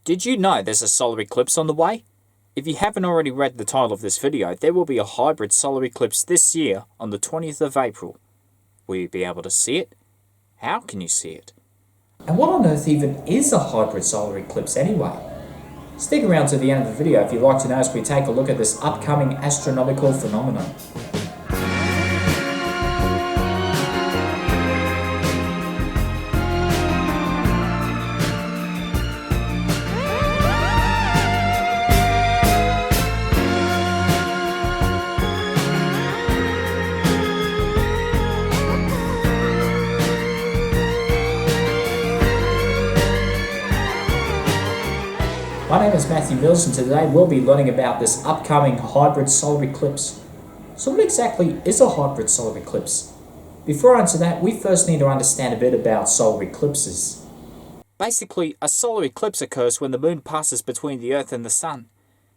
Did you know there's a solar eclipse on the way? If you haven't already read the title of this video, there will be a hybrid solar eclipse this year on the 20th of April. Will you be able to see it? How can you see it? And what on earth even is a hybrid solar eclipse anyway? Stick around to the end of the video if you'd like to know as we take a look at this upcoming astronomical phenomenon. My name is Matthew Mills, and today we'll be learning about this upcoming hybrid solar eclipse. So what exactly is a hybrid solar eclipse? Before I answer that, we first need to understand a bit about solar eclipses. Basically, a solar eclipse occurs when the moon passes between the Earth and the Sun.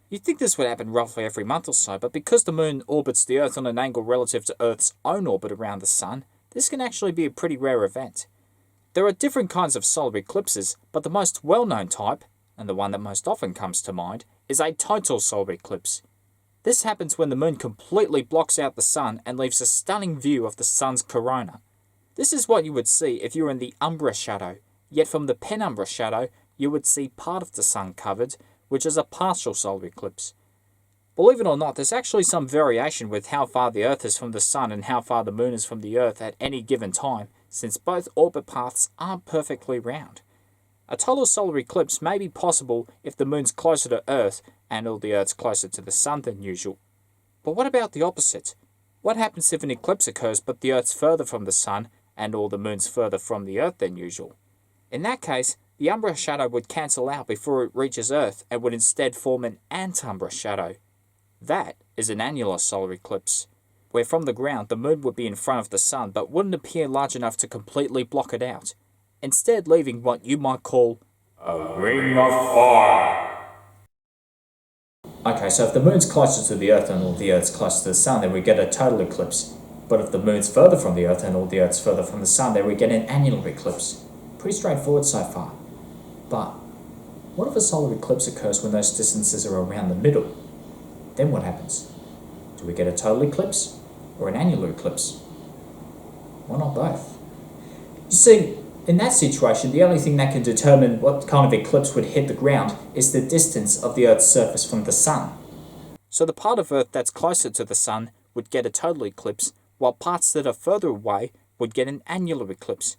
You'd think this would happen roughly every month or so, but because the moon orbits the Earth on an angle relative to Earth's own orbit around the Sun, this can actually be a pretty rare event. There are different kinds of solar eclipses, but the most well-known type, and the one that most often comes to mind, is a total solar eclipse. This happens when the moon completely blocks out the sun and leaves a stunning view of the sun's corona. This is what you would see if you were in the umbra shadow, yet from the penumbra shadow you would see part of the sun covered, which is a partial solar eclipse. Believe it or not, there's actually some variation with how far the Earth is from the sun and how far the moon is from the Earth at any given time, since both orbit paths aren't perfectly round. A total solar eclipse may be possible if the moon's closer to Earth and all the Earth's closer to the sun than usual. But what about the opposite? What happens if an eclipse occurs but the Earth's further from the sun and all the moon's further from the Earth than usual? In that case, the umbra shadow would cancel out before it reaches Earth and would instead form an antumbra shadow. That is an annular solar eclipse, where from the ground the moon would be in front of the sun but wouldn't appear large enough to completely block it out, instead leaving what you might call a ring of fire. Okay, so if the moon's closer to the Earth and all the Earth's closer to the sun, then we get a total eclipse. But if the moon's further from the Earth and all the Earth's further from the sun, then we get an annular eclipse. Pretty straightforward so far. But what if a solar eclipse occurs when those distances are around the middle? Then what happens? Do we get a total eclipse or an annular eclipse? Why not both? You see, in that situation, the only thing that can determine what kind of eclipse would hit the ground is the distance of the Earth's surface from the sun. So the part of Earth that's closer to the sun would get a total eclipse, while parts that are further away would get an annular eclipse.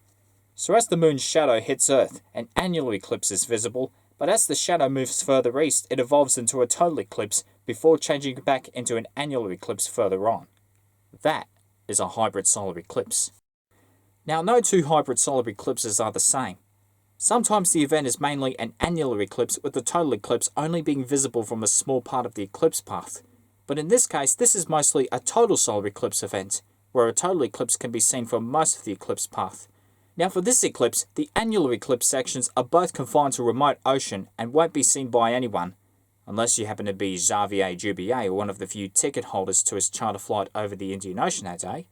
So as the moon's shadow hits Earth, an annular eclipse is visible, but as the shadow moves further east, it evolves into a total eclipse before changing back into an annular eclipse further on. That is a hybrid solar eclipse. Now, no two hybrid solar eclipses are the same. Sometimes the event is mainly an annular eclipse, with the total eclipse only being visible from a small part of the eclipse path. But in this case, this is mostly a total solar eclipse event, where a total eclipse can be seen from most of the eclipse path. Now for this eclipse, the annular eclipse sections are both confined to a remote ocean and won't be seen by anyone, unless you happen to be Xavier Dubier or one of the few ticket holders to his charter flight over the Indian Ocean that day.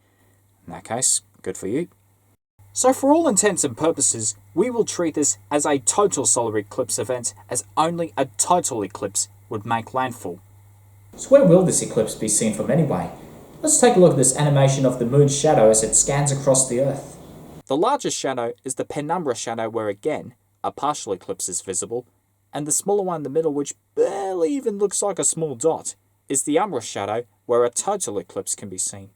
In that case, good for you. So for all intents and purposes, we will treat this as a total solar eclipse event, as only a total eclipse would make landfall. So where will this eclipse be seen from anyway? Let's take a look at this animation of the moon's shadow as it scans across the Earth. The largest shadow is the penumbra shadow, where again, a partial eclipse is visible, and the smaller one in the middle, which barely even looks like a small dot, is the umbra shadow, where a total eclipse can be seen.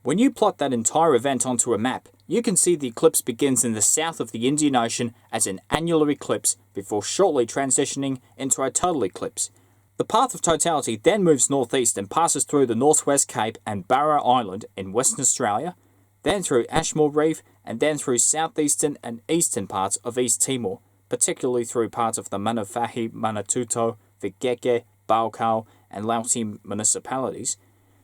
When you plot that entire event onto a map, you can see the eclipse begins in the south of the Indian Ocean as an annular eclipse before shortly transitioning into a total eclipse. The path of totality then moves northeast and passes through the Northwest Cape and Bron-Yr-Aur Island in Western Australia, then through Ashmore Reef, and then through southeastern and eastern parts of East Timor, particularly through parts of the Manawatu, Manatuto, Vigeke, Baukau, and Lauti municipalities.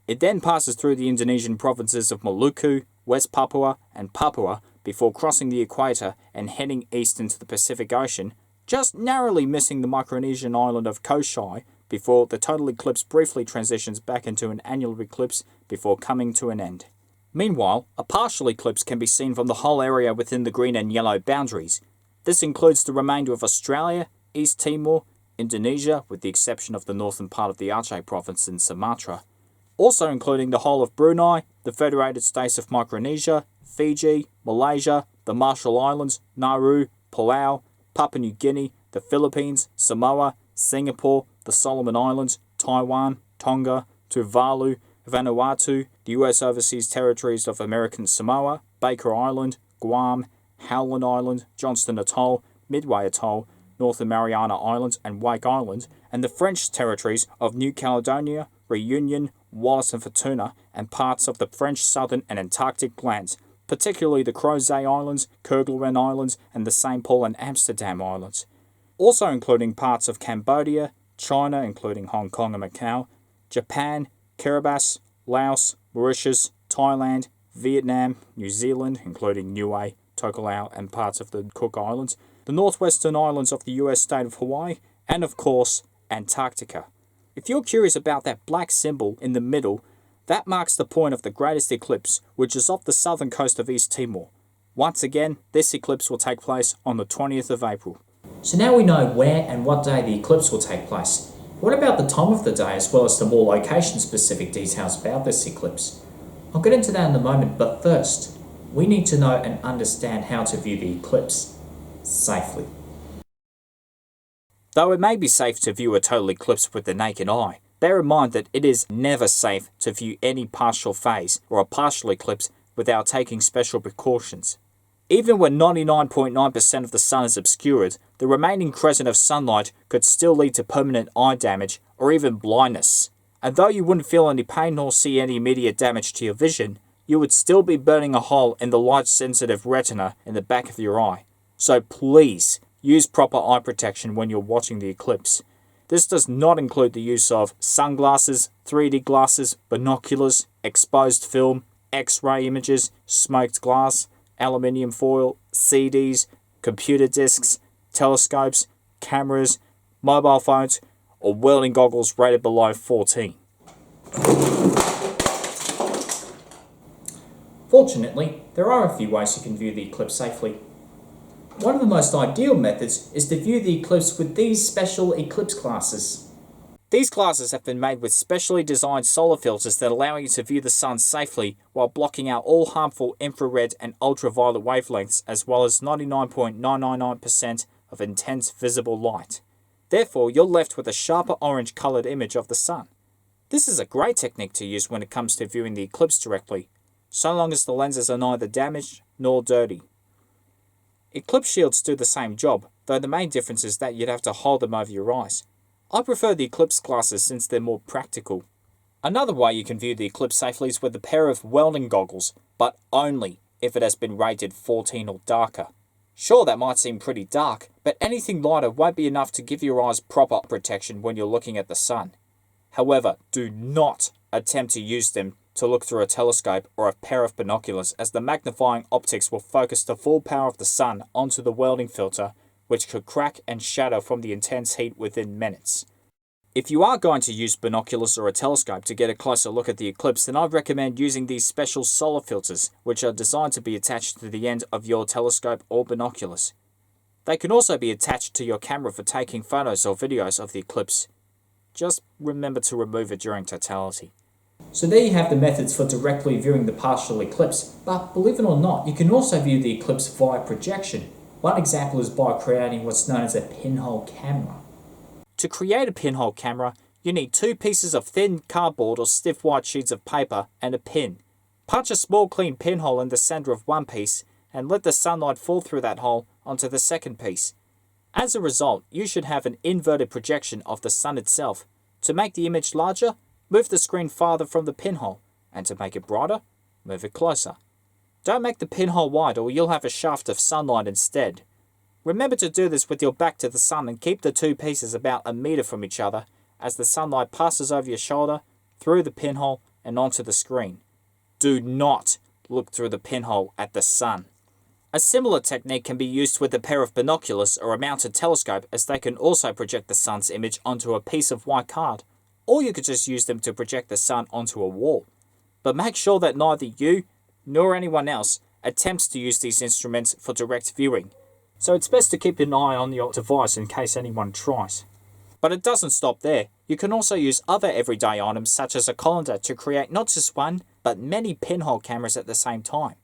It then passes through the Indonesian provinces of Maluku, West Papua, and Papua before crossing the equator and heading east into the Pacific Ocean, just narrowly missing the Micronesian island of Koshai before the total eclipse briefly transitions back into an annular eclipse before coming to an end. Meanwhile, a partial eclipse can be seen from the whole area within the green and yellow boundaries. This includes the remainder of Australia, East Timor, Indonesia, with the exception of the northern part of the Aceh province in Sumatra, also including the whole of Brunei, the Federated States of Micronesia, Fiji, Malaysia, the Marshall Islands, Nauru, Palau, Papua New Guinea, the Philippines, Samoa, Singapore, the Solomon Islands, Taiwan, Tonga, Tuvalu, Vanuatu, the US Overseas Territories of American Samoa, Baker Island, Guam, Howland Island, Johnston Atoll, Midway Atoll, North Mariana Islands and Wake Island, and the French territories of New Caledonia, Reunion, Wallis and Futuna, and parts of the French southern and Antarctic lands, particularly the Crozet Islands, Kerguelen Islands, and the St. Paul and Amsterdam Islands, also including parts of Cambodia, China, including Hong Kong and Macau, Japan, Kiribati, Laos, Mauritius, Thailand, Vietnam, New Zealand, including Niue, Tokelau, and parts of the Cook Islands, the northwestern islands of the US state of Hawaii, and of course, Antarctica. If you're curious about that black symbol in the middle, that marks the point of the greatest eclipse, which is off the southern coast of East Timor. Once again, this eclipse will take place on the 20th of April. So now we know where and what day the eclipse will take place. What about the time of the day as well as the more location-specific details about this eclipse? I'll get into that in a moment, but first, we need to know and understand how to view the eclipse safely. Though it may be safe to view a total eclipse with the naked eye, bear in mind that it is never safe to view any partial phase or a partial eclipse without taking special precautions. Even when 99.9% of the sun is obscured, the remaining crescent of sunlight could still lead to permanent eye damage or even blindness. And though you wouldn't feel any pain nor see any immediate damage to your vision, you would still be burning a hole in the light-sensitive retina in the back of your eye. So please, use proper eye protection when you're watching the eclipse. This does not include the use of sunglasses, 3D glasses, binoculars, exposed film, X-ray images, smoked glass, aluminium foil, CDs, computer discs, telescopes, cameras, mobile phones, or welding goggles rated below 14. Fortunately, there are a few ways you can view the eclipse safely. One of the most ideal methods is to view the eclipse with these special eclipse glasses. These glasses have been made with specially designed solar filters that allow you to view the sun safely while blocking out all harmful infrared and ultraviolet wavelengths as well as 99.999% of intense visible light. Therefore, you're left with a sharper orange coloured image of the sun. This is a great technique to use when it comes to viewing the eclipse directly, so long as the lenses are neither damaged nor dirty. Eclipse shields do the same job, though the main difference is that you'd have to hold them over your eyes. I prefer the eclipse glasses since they're more practical. Another way you can view the eclipse safely is with a pair of welding goggles, but only if it has been rated 14 or darker. Sure, that might seem pretty dark, but anything lighter won't be enough to give your eyes proper protection when you're looking at the sun. However, do not attempt to use them to look through a telescope or a pair of binoculars, as the magnifying optics will focus the full power of the sun onto the welding filter, which could crack and shatter from the intense heat within minutes. If you are going to use binoculars or a telescope to get a closer look at the eclipse, then I'd recommend using these special solar filters, which are designed to be attached to the end of your telescope or binoculars. They can also be attached to your camera for taking photos or videos of the eclipse. Just remember to remove it during totality. So there you have the methods for directly viewing the partial eclipse, but believe it or not, you can also view the eclipse via projection. One example is by creating what's known as a pinhole camera. To create a pinhole camera, you need 2 pieces of thin cardboard or stiff white sheets of paper and a pin. Punch a small clean pinhole in the center of one piece and let the sunlight fall through that hole onto the second piece. As a result, you should have an inverted projection of the sun itself. To make the image larger, move the screen farther from the pinhole, and to make it brighter, move it closer. Don't make the pinhole wide or you'll have a shaft of sunlight instead. Remember to do this with your back to the sun and keep the 2 pieces about a meter from each other as the sunlight passes over your shoulder, through the pinhole and onto the screen. Do not look through the pinhole at the sun. A similar technique can be used with a pair of binoculars or a mounted telescope, as they can also project the sun's image onto a piece of white card, or you could just use them to project the sun onto a wall. But make sure that neither you nor anyone else attempts to use these instruments for direct viewing, so it's best to keep an eye on your device in case anyone tries. But it doesn't stop there. You can also use other everyday items such as a colander to create not just one, but many pinhole cameras at the same time.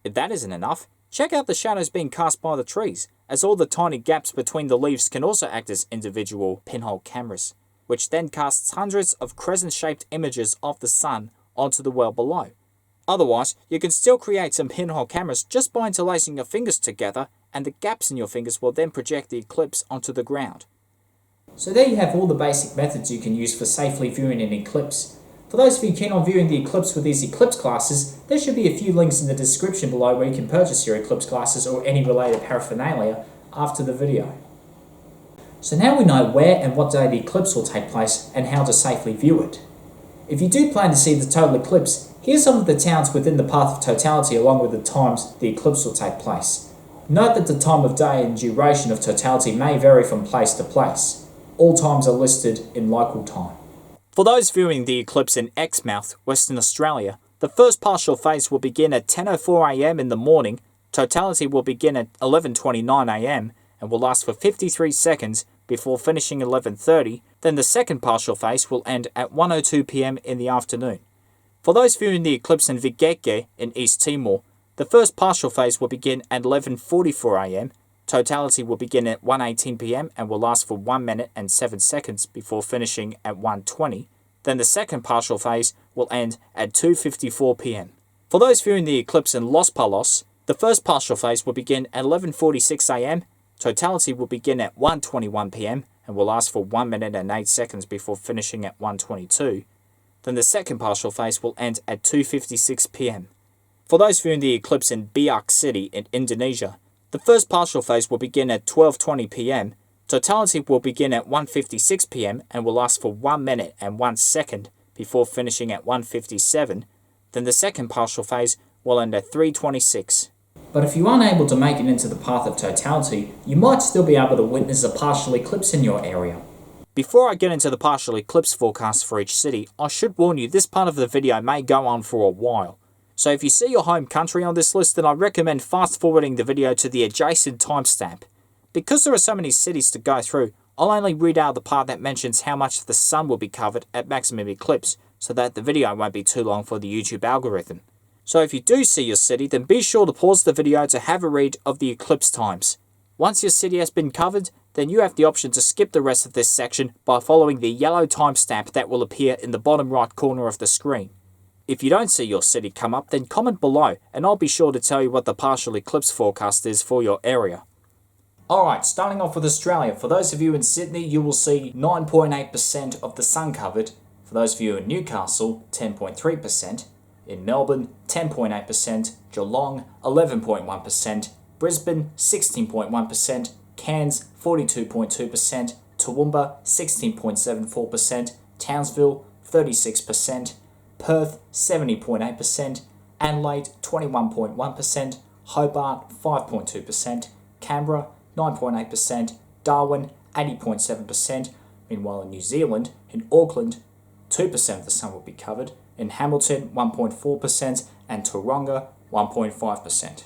If that isn't enough, check out the shadows being cast by the trees, as all the tiny gaps between the leaves can also act as individual pinhole cameras, which then casts hundreds of crescent-shaped images of the sun onto the world below. Otherwise, you can still create some pinhole cameras just by interlacing your fingers together, and the gaps in your fingers will then project the eclipse onto the ground. So there you have all the basic methods you can use for safely viewing an eclipse. For those of you keen on viewing the eclipse with these eclipse glasses, there should be a few links in the description below where you can purchase your eclipse glasses or any related paraphernalia after the video. So now we know where and what day the eclipse will take place and how to safely view it. If you do plan to see the total eclipse, here's some of the towns within the path of totality along with the times the eclipse will take place. Note that the time of day and duration of totality may vary from place to place. All times are listed in local time. For those viewing the eclipse in Exmouth, Western Australia, the first partial phase will begin at 10:04 am in the morning, totality will begin at 11:29 am and will last for 53 seconds before finishing 11:30, then the second partial phase will end at 1:02 pm in the afternoon. For those viewing the eclipse in Vigeke in East Timor, the first partial phase will begin at 11:44 am, totality will begin at 1:18 pm and will last for 1 minute and 7 seconds before finishing at 1:20. Then the second partial phase will end at 2:54 pm. For those viewing the eclipse in Los Palos, the first partial phase will begin at 11:46 am, totality will begin at 1:21 pm and will last for 1 minute and 8 seconds before finishing at 1:22. Then the second partial phase will end at 2:56 pm. For those viewing the eclipse in Biak City in Indonesia, the first partial phase will begin at 12:20 pm, totality will begin at 1:56 pm and will last for 1 minute and 1 second before finishing at 1:57, then the second partial phase will end at 3:26. But if you aren't able to make it into the path of totality, you might still be able to witness a partial eclipse in your area. Before I get into the partial eclipse forecast for each city, I should warn you this part of the video may go on for a while. So if you see your home country on this list, then I recommend fast forwarding the video to the adjacent timestamp. Because there are so many cities to go through, I'll only read out the part that mentions how much the sun will be covered at maximum eclipse, so that the video won't be too long for the YouTube algorithm. So if you do see your city, then be sure to pause the video to have a read of the eclipse times. Once your city has been covered, then you have the option to skip the rest of this section by following the yellow timestamp that will appear in the bottom right corner of the screen. If you don't see your city come up, then comment below and I'll be sure to tell you what the partial eclipse forecast is for your area. Alright, starting off with Australia. For those of you in Sydney, you will see 9.8% of the sun covered. For those of you in Newcastle, 10.3%. In Melbourne, 10.8%. Geelong, 11.1%. Brisbane, 16.1%. Cairns, 42.2%. Toowoomba, 16.74%. Townsville, 36%. Perth, 70.8%, Adelaide, 21.1%, Hobart, 5.2%, Canberra, 9.8%, Darwin, 80.7%. Meanwhile in New Zealand, in Auckland, 2% of the sun will be covered, in Hamilton, 1.4%, and Tauranga, 1.5%.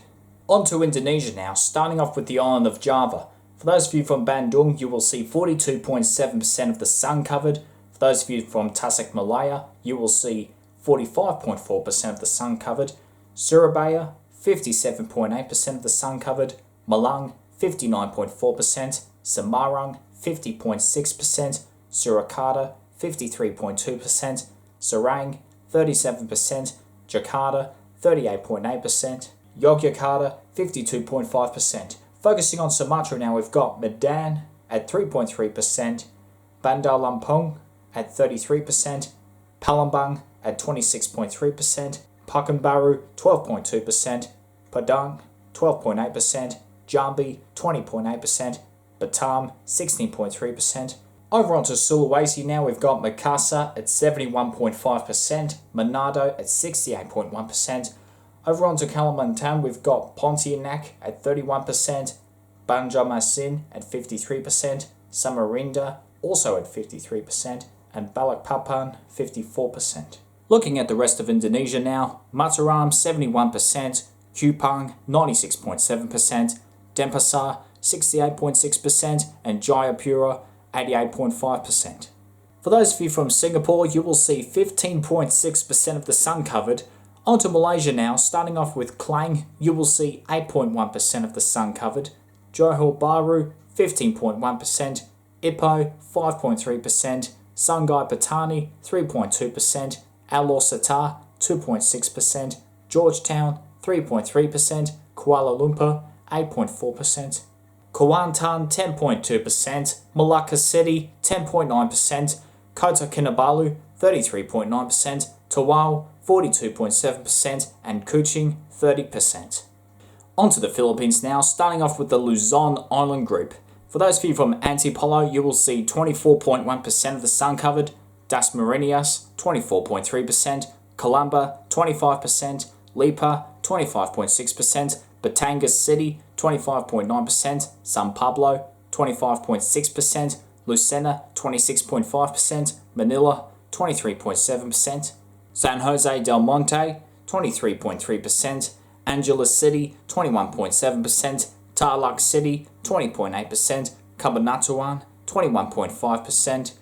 On to Indonesia now, starting off with the island of Java. For those of you from Bandung, you will see 42.7% of the sun covered. For those of you from Tasikmalaya, you will see 45.4% of the sun covered. Surabaya, 57.8% of the sun covered. Malang, 59.4%. Semarang, 50.6%. Surakarta, 53.2%. Serang, 37%. Jakarta, 38.8%. Yogyakarta, 52.5%. Focusing on Sumatra now, we've got Medan at 3.3%. Bandar Lampung at 33%. Palembang at 26.3%, Pekanbaru 12.2%, Padang 12.8%, Jambi 20.8%, Batam 16.3%. Over onto Sulawesi now, we've got Makassar at 71.5%, Manado at 68.1%. Over onto Kalimantan, we've got Pontianak at 31%, Banjarmasin at 53%, Samarinda also at 53%, and Balikpapan 54%. Looking at the rest of Indonesia now, Mataram 71%, Kupang 96.7%, Denpasar 68.6%, and Jayapura 88.5%. For those of you from Singapore, you will see 15.6% of the sun covered. On to Malaysia now, starting off with Klang, you will see 8.1% of the sun covered, Johor Bahru 15.1%, Ipoh 5.3%, Sungai Petani 3.2%, Alor Setar 2.6%, Georgetown 3.3%, Kuala Lumpur 8.4%, Kuantan 10.2%, Malacca City 10.9%, Kota Kinabalu 33.9%, Tawau 42.7%, and Kuching 30%. On to the Philippines now, starting off with the Luzon Island group. For those of you from Antipolo, you will see 24.1% of the sun covered, Dasmariñas 24.3%, Calamba 25%, Lipa 25.6%, Batangas City 25.9%, San Pablo 25.6%, Lucena 26.5%, Manila 23.7%, San Jose del Monte 23.3%, Angeles City 21.7%, Tarlac City 20.8%, Cabanatuan 21.5%,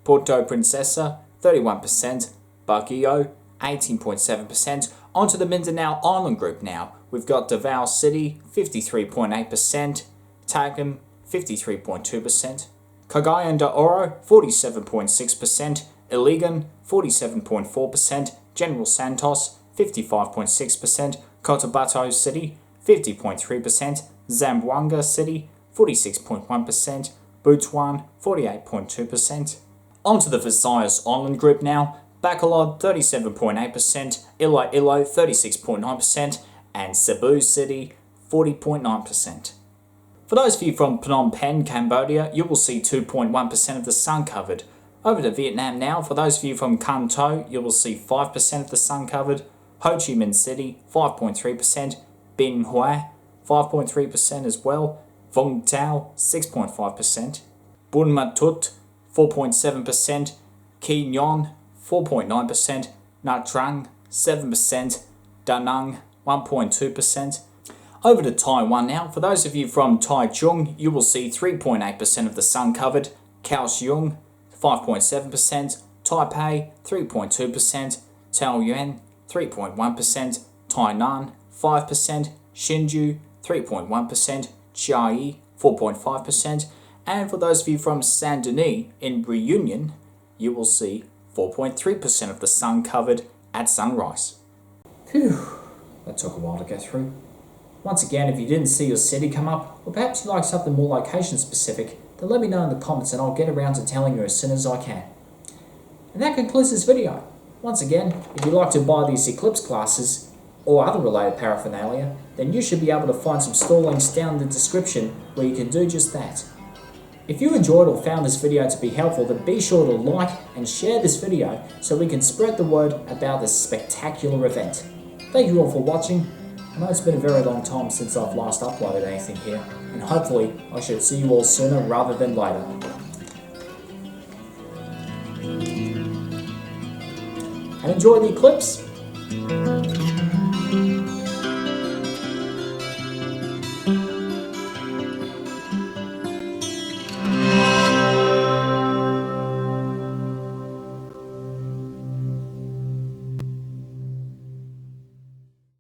Puerto Princesa 31%, Baguio 18.7%. Onto the Mindanao Island group now. We've got Davao City 53.8%, Tagum 53.2%, Cagayan de Oro 47.6%, Iligan 47.4%, General Santos 55.6%, Cotabato City 50.3%, Zamboanga City 46.1%, Butuan 48.2%. Onto the Visayas Island group now. Bacolod 37.8%, Iloilo 36.9%, and Cebu City 40.9%. For those of you from Phnom Penh, Cambodia, you will see 2.1% of the sun covered. Over to Vietnam now. For those of you from Can Tho, you will see 5% of the sun covered. Ho Chi Minh City 5.3%, Binh Hoa 5.3% as well, Vung Tau 6.5%, Bun Ma Thuot 4.7%, Quy Nhon 4.9%, Nha Trang 7%, Da Nang 1.2%. Over to Taiwan now. For those of you from Taichung, you will see 3.8% of the sun covered, Kaohsiung 5.7%, Taipei 3.2%, Taoyuan 3.1%, Tainan 5%, Hsinchu 3.1%, Chiayi 4.5%, and for those of you from Saint Denis in Reunion, you will see 4.3% of the sun covered at sunrise. Phew, that took a while to get through. Once again, if you didn't see your city come up, or perhaps you like something more location specific, then let me know in the comments and I'll get around to telling you as soon as I can. And that concludes this video. Once again, if you'd like to buy these Eclipse glasses or other related paraphernalia, then you should be able to find some store links down in the description where you can do just that. If you enjoyed or found this video to be helpful, then be sure to like and share this video so we can spread the word about this spectacular event. Thank you all for watching. I know it's been a very long time since I've last uploaded anything here, and hopefully I should see you all sooner rather than later. And enjoy the eclipse!